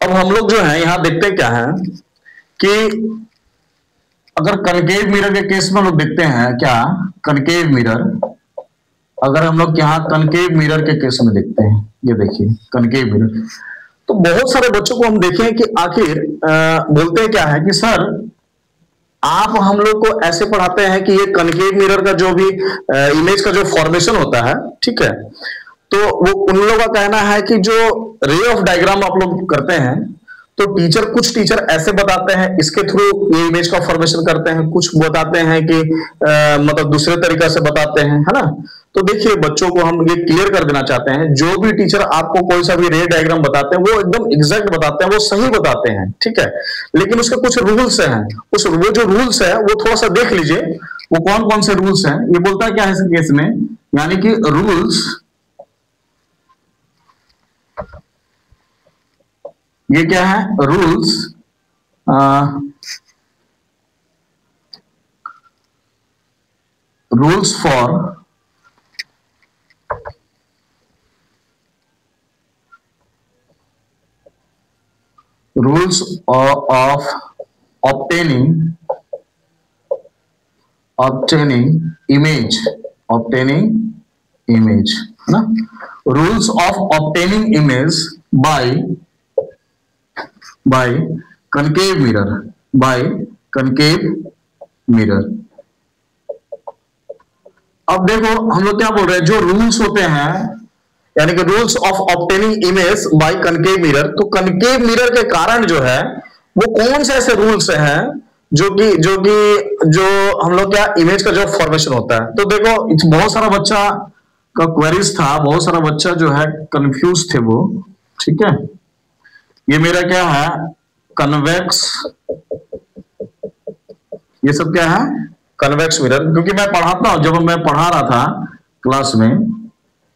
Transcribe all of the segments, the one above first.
अब हम लोग जो है यहां देखते क्या है कि अगर कनकेव मिरर के केस में हम लोग देखते हैं क्या, कनकेव मिरर, अगर हम लोग यहाँ कनकेव मिरर के केस में देखते हैं, ये देखिए कनकेव मिरर, तो बहुत सारे बच्चों को हम देखें कि आखिर बोलते हैं क्या है कि सर आप हम लोग को ऐसे पढ़ाते हैं कि ये कनकेव मिरर का जो भी इमेज का जो फॉर्मेशन होता है, ठीक है, तो वो उन लोगों का कहना है कि जो रे ऑफ डायग्राम आप लोग करते हैं तो कुछ टीचर ऐसे बताते हैं इसके थ्रू ये इमेज का फॉर्मेशन करते हैं, कुछ बताते हैं कि मतलब दूसरे तरीका से बताते हैं, है ना। तो देखिए बच्चों को हम ये क्लियर कर देना चाहते हैं, जो भी टीचर आपको कोई सा भी रे डायग्राम बताते हैं वो एकदम एग्जैक्ट बताते हैं, वो सही बताते हैं, ठीक है, लेकिन उसके कुछ रूल्स हैं, वो जो रूल्स है वो थोड़ा सा देख लीजिए, वो कौन कौन से रूल्स हैं। ये बोलता क्या है इस केस में, यानी कि रूल्स, ये क्या है rules, rules for rules of obtaining image, है ना, rules of obtaining image by concave mirror। अब देखो हम लोग क्या बोल रहे हैं, जो रूल्स होते हैं यानी कि rules of obtaining image by concave mirror, तो कनकेव मिरर के कारण जो है वो कौन से ऐसे रूल्स हैं जो हम लोग क्या इमेज का जो फॉर्मेशन होता है। तो देखो बहुत सारा बच्चा का क्वेरीज था, बहुत सारा बच्चा जो है कंफ्यूज थे वो, ठीक है। ये मेरा क्या है कन्वेक्स, ये सब क्या है कन्वेक्स मिरर, क्योंकि मैं पढ़ाता हूं, जब मैं पढ़ा रहा था क्लास में,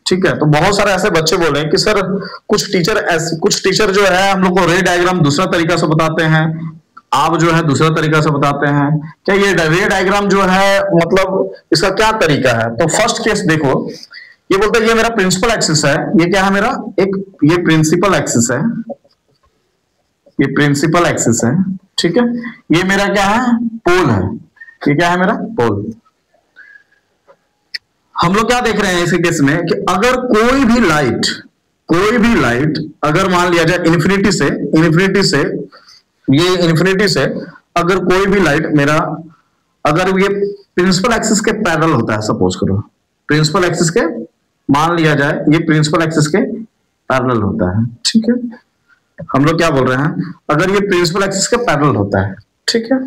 ठीक है, तो बहुत सारे ऐसे बच्चे बोले हैं कि सर कुछ टीचर जो है हम लोग को रे डायग्राम दूसरा तरीका से बताते हैं, आप जो है दूसरा तरीका से बताते हैं, क्या ये रे डायग्राम जो है मतलब इसका क्या तरीका है। तो फर्स्ट केस देखो, ये बोलते हैं ये मेरा प्रिंसिपल एक्सिस है, ये क्या है मेरा ये प्रिंसिपल एक्सिस है, ये प्रिंसिपल एक्सिस है, ठीक है, ये मेरा क्या है पोल है, ये क्या है मेरा पोल। हम लोग क्या देख रहे हैं इसी केस में कि अगर कोई भी लाइट अगर मान लिया जाए इन्फिनिटी से अगर कोई भी लाइट मेरा अगर ये प्रिंसिपल एक्सिस के पैरेलल होता है, सपोज करो प्रिंसिपल एक्सिस के, मान लिया जाए ये प्रिंसिपल एक्सिस के पैरेलल होता है, ठीक है, हम लोग क्या बोल रहे हैं अगर ये प्रिंसिपल एक्सिस के पैरेलल होता है, ठीक है,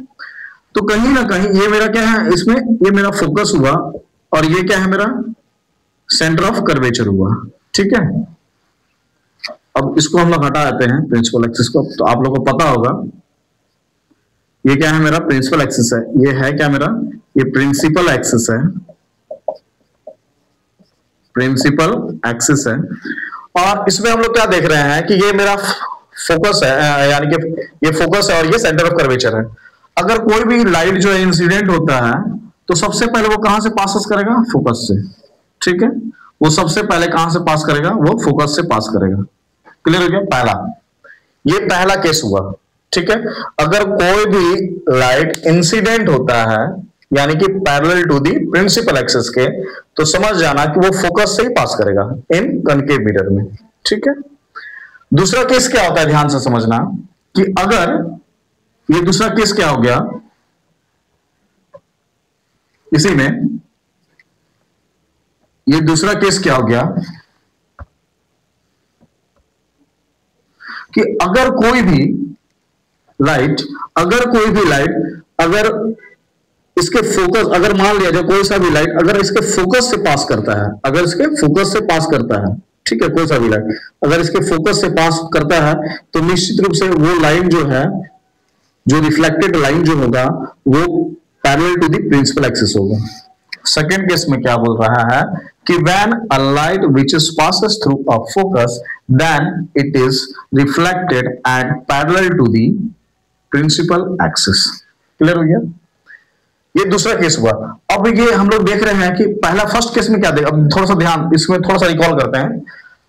तो कहीं ना कहीं ये मेरा क्या है, इसमें ये मेरा फोकस हुआ और ये क्या है मेरा सेंटर ऑफ कर्वेचर हुआ, ठीक है। अब इसको हम लोग हटा देते हैं प्रिंसिपल एक्सिस को, तो आप लोगों को पता होगा ये क्या है मेरा प्रिंसिपल एक्सिस है, ये है क्या मेरा ये प्रिंसिपल एक्सिस है, प्रिंसिपल एक्सिस है। और इसमें हम लोग क्या देख रहे हैं कि ये मेरा फोकस है, यानी कि ये फोकस है और ये सेंटर ऑफ कर्वेचर है। अगर कोई भी लाइट जो है इंसिडेंट होता है तो सबसे पहले वो कहां से पास करेगा, फोकस से, ठीक है, वो सबसे पहले कहां से पास करेगा, वो फोकस से पास करेगा। क्लियर हो गया, पहला, ये पहला केस हुआ, ठीक है। अगर कोई भी लाइट इंसिडेंट होता है यानी कि parallel to the principal axis के, तो समझ जाना कि वो फोकस से ही पास करेगा इन कनकेव मिरर में, ठीक है। दूसरा केस क्या होता है, ध्यान से समझना कि अगर ये दूसरा केस क्या हो गया, इसी में ये दूसरा केस क्या हो गया कि अगर कोई भी लाइट अगर इसके फोकस, अगर मान लिया जाए कोई सा भी लाइट अगर इसके फोकस से पास करता है, ठीक है, कोई सा भी लाइट अगर इसके फोकस से पास करता है तो निश्चित रूप से वो लाइन जो है, जो रिफ्लेक्टेड लाइन जो होगा वो parallel to the principal axis होगा। सेकेंड केस में क्या बोल रहा है कि when a light which passes through a focus then it is reflected at parallel to the principal axis. Clear हो गया, ये दूसरा केस हुआ। अब ये हम लोग देख रहे हैं कि पहला फर्स्ट केस में क्या देख, अब थोड़ा सा ध्यान इसमें थोड़ा सा रिकॉल करते हैं।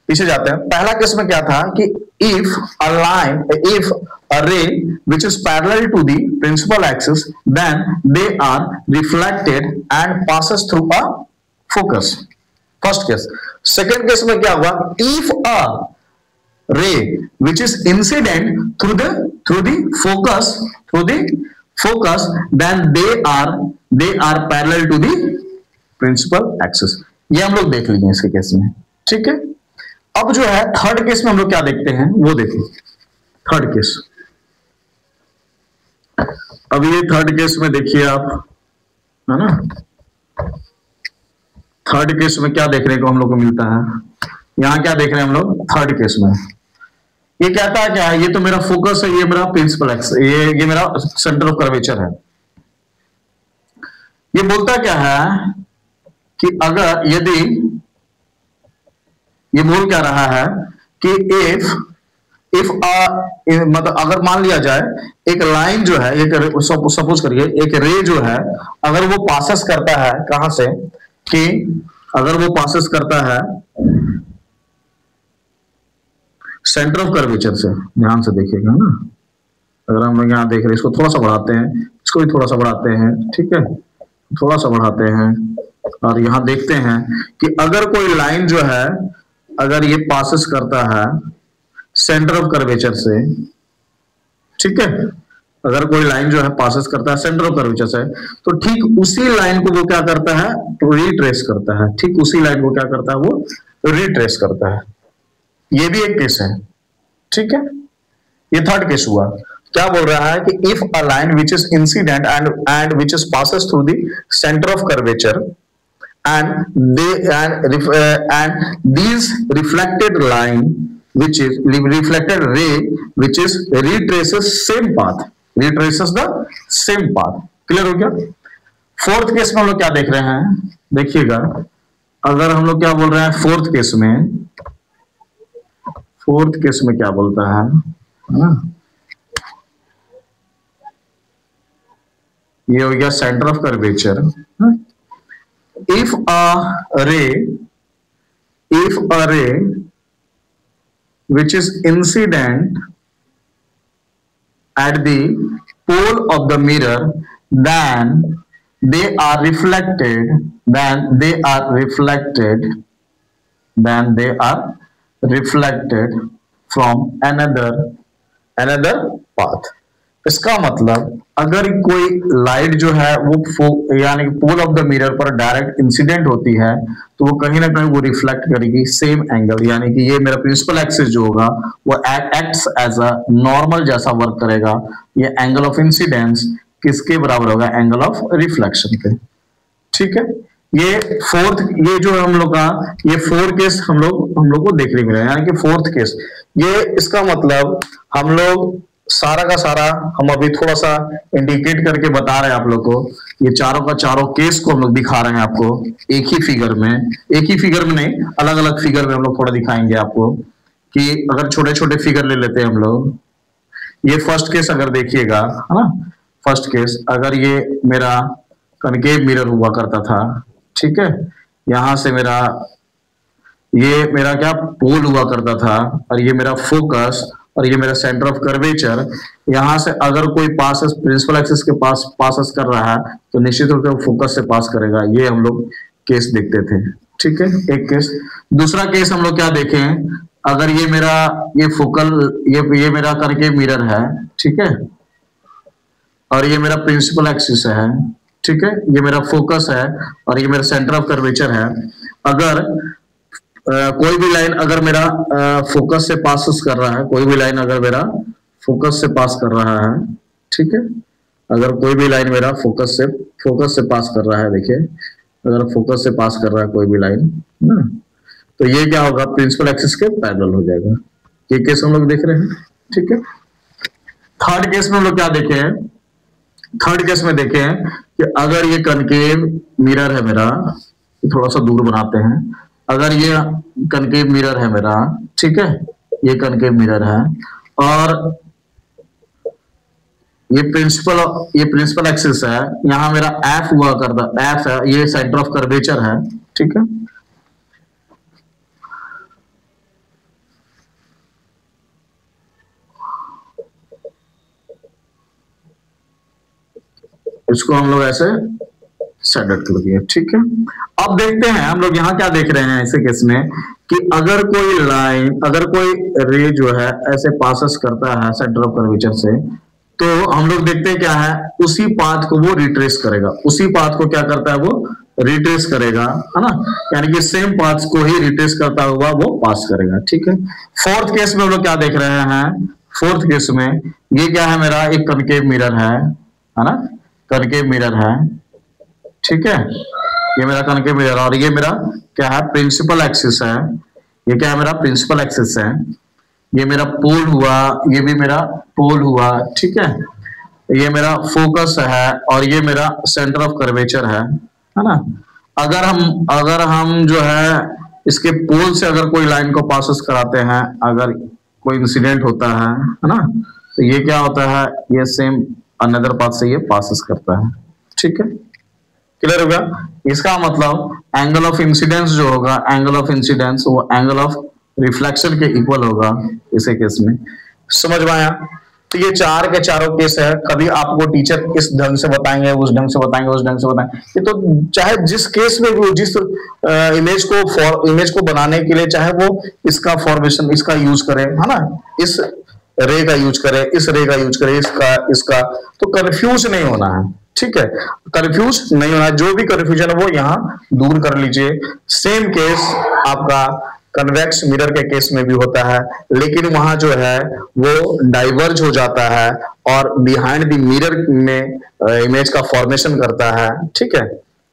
पीछे जाते हैं। पहला केस में क्या था कि if a ray which is parallel to the principal axis then they are reflected and passes through a focus. First case. Second case में क्या हुआ, इफ अ रे which is incident through the focus then they are parallel to the principal axis। ये हम लोग देख लीजिए इसके केस में, ठीक है। अब जो है थर्ड केस में हम लोग क्या देखते हैं वो देखिए। थर्ड केस, अब ये थर्ड केस में देखिए आप, है ना। थर्ड केस में क्या देखने को हम लोग को मिलता है, यहां क्या देख रहे हैं हम लोग थर्ड केस में। ये कहता है क्या है, ये तो मेरा फोकस है, ये मेरा प्रिंसिपल एक्स, ये मेरा सेंटर ऑफ कर्वेचर है। ये बोलता क्या है कि अगर यदि ये बोल क्या रहा है कि इफ मतलब अगर मान लिया जाए एक लाइन जो है, एक सपोज करिए एक रे जो है अगर वो पासेस करता है कहां से, कि अगर वो पासेस करता है सेंटर ऑफ कर्वेचर से, ध्यान से देखिएगा ना। अगर हम लोग यहाँ देख रहे हैं, इसको थोड़ा सा बढ़ाते हैं, इसको भी थोड़ा सा बढ़ाते हैं, ठीक है, थोड़ा सा बढ़ाते हैं, और यहाँ देखते हैं कि अगर कोई लाइन जो है अगर ये पासेस करता है सेंटर ऑफ कर्वेचर से, ठीक है, अगर कोई लाइन जो है पासेस करता है सेंटर ऑफ कर्वेचर से, तो ठीक उसी लाइन को वो क्या करता है, रिट्रेस करता है। ठीक उसी लाइन को क्या करता है, वो रिट्रेस करता है। ये भी एक केस है, ठीक है। ये थर्ड केस हुआ। क्या बोल रहा है कि if a line which is incident and which is passes through the centre of curvature and these reflected line which is reflected ray which is retraces the same path। Clear हो गया। Fourth case में हम लोग क्या देख रहे हैं, देखिएगा, अगर हम लोग क्या बोल रहे हैं फोर्थ केस में क्या बोलता है ना, ये हो गया centre of curvature. If a ray which is incident at the pole of the mirror, then they are reflected from another path। इसका मतलब अगर कोई लाइट जो है वो यानी पोल ऑफ द मिरर पर डायरेक्ट इंसिडेंट होती है तो वो कहीं ना कहीं वो रिफ्लेक्ट करेगी सेम एंगल, यानी कि ये मेरा प्रिंसिपल एक्सिस जो होगा वो एक्ट्स एज अ नॉर्मल जैसा वर्क करेगा। ये एंगल ऑफ इंसिडेंस किसके बराबर होगा, एंगल ऑफ रिफ्लेक्शन के, ठीक है। ये जो हम लोग का ये फोर केस हम लोग को देखने मिला, यानी कि फोर्थ केस। ये इसका मतलब हम लोग सारा का सारा हम अभी थोड़ा सा इंडिकेट करके बता रहे हैं आप लोग को। ये चारों का चारों केस को हम लोग दिखा रहे हैं आपको एक ही फिगर में नहीं, अलग अलग फिगर में हम लोग थोड़ा दिखाएंगे आपको, कि अगर छोटे छोटे फिगर ले लेते हैं हम लोग। ये फर्स्ट केस अगर देखिएगा, है ना, फर्स्ट केस अगर ये मेरा कनकेव मिरर हुआ करता था, ठीक है, यहां से ये मेरा क्या पोल हुआ करता था, और ये मेरा फोकस और ये मेरा सेंटर ऑफ कर्वेचर। यहां से अगर कोई पासेस प्रिंसिपल एक्सिस के पास पासेस कर रहा है तो निश्चित रूप से फोकस से पास करेगा। ये हम लोग केस देखते थे, ठीक है, एक केस। दूसरा केस हम लोग क्या देखें, अगर ये मेरा ये फोकल ये मेरा करके मिरर है, ठीक है, और ये मेरा प्रिंसिपल एक्सिस है, ठीक है, ये मेरा फोकस है और ये मेरा सेंटर ऑफ कर्वेचर है। अगर कोई भी लाइन अगर मेरा फोकस से पास कर रहा है, कोई भी लाइन अगर मेरा फोकस से पास कर रहा है, ठीक है, अगर कोई भी लाइन मेरा फोकस से पास कर रहा है, देखिए अगर फोकस से पास कर रहा है कोई भी लाइन ना, तो ये क्या होगा, प्रिंसिपल एक्सिस के पैरेलल हो जाएगा। ये केस हम लोग देख रहे हैं, ठीक है। थर्ड केस में हम लोग क्या देखे हैं, थर्ड केस में देखे हैं कि अगर ये कनकेव मिरर है मेरा, थोड़ा सा दूर बनाते हैं, अगर ये कनकेव मिरर है मेरा, ठीक है, ये कनकेव मिरर है और ये प्रिंसिपल एक्सिस है, यहां मेरा एफ हुआ करता, एफ है, ये सेंटर ऑफ कर्वेचर है, ठीक है। इसको हम लोग ऐसे सेट कर दिए, ठीक है। अब देखते हैं हम लोग यहाँ क्या देख रहे हैं ऐसे केस में कि अगर कोई लाइन, अगर कोई रे जो है ऐसे पासेस करता है सेंटर ऑफ कर्वेचर से, तो हम लोग देखते हैं क्या है, उसी पाथ को वो रिट्रेस करेगा, उसी पाथ को क्या करता है वो रिट्रेस करेगा, है ना, यानी कि सेम पाथ को ही रिट्रेस करता हुआ वो पास करेगा, ठीक है। फोर्थ केस में हम लोग क्या देख रहे हैं, फोर्थ केस में ये क्या है, मेरा एक कनकेव मिरर है ना, कनकेव मिरर है, ठीक है। ये मेरा कनकेव मिरर और ये मेरा क्या है, प्रिंसिपल एक्सिस है, ये क्या है मेरा प्रिंसिपल एक्सिस है, ये मेरा पोल हुआ, ये भी मेरा पोल हुआ, ठीक है। ये मेरा फोकस है और ये मेरा सेंटर ऑफ कर्वेचर है ना। अगर हम जो है इसके पोल से अगर कोई लाइन को पासेस कराते हैं, अगर कोई इंसिडेंट होता है ना, तो ये क्या होता है, ये सेम अनदर पाथ से ये पासेस करता है, ठीक है। क्लियर हो गया। इसका मतलब एंगल ऑफ इंसिडेंस जो होगा, एंगल ऑफ इंसिडेंस वो एंगल ऑफ रिफ्लेक्शन के इक्वल होगा इसे केस में। समझ में आया। तो ये चार के चारों केस है, कभी आपको टीचर इस ढंग से बताएंगे, उस ढंग से बताएंगे, उस ढंग से बताएंगे। ये तो चाहे जिस केस में भी, जिस इमेज को बनाने के लिए चाहे वो इसका फॉर्मेशन इसका यूज करे, है ना, इस रे का यूज करे, इस रे का यूज करे, इसका तो कंफ्यूज नहीं होना है, ठीक है। कंफ्यूज नहीं होना, जो भी कंफ्यूजन है वो यहाँ दूर कर लीजिए। सेम केस आपका कन्वेक्स मिरर के केस में भी होता है, लेकिन वहां जो है वो डाइवर्ज हो जाता है और बिहाइंड द मिरर में इमेज का फॉर्मेशन करता है, ठीक है।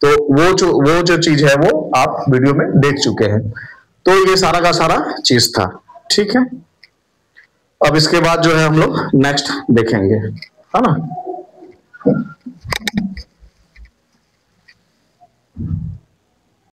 तो वो जो चीज है वो आप वीडियो में देख चुके हैं। तो ये सारा का सारा चीज था, ठीक है। अब इसके बाद जो है हम लोग नेक्स्ट देखेंगे, है ना।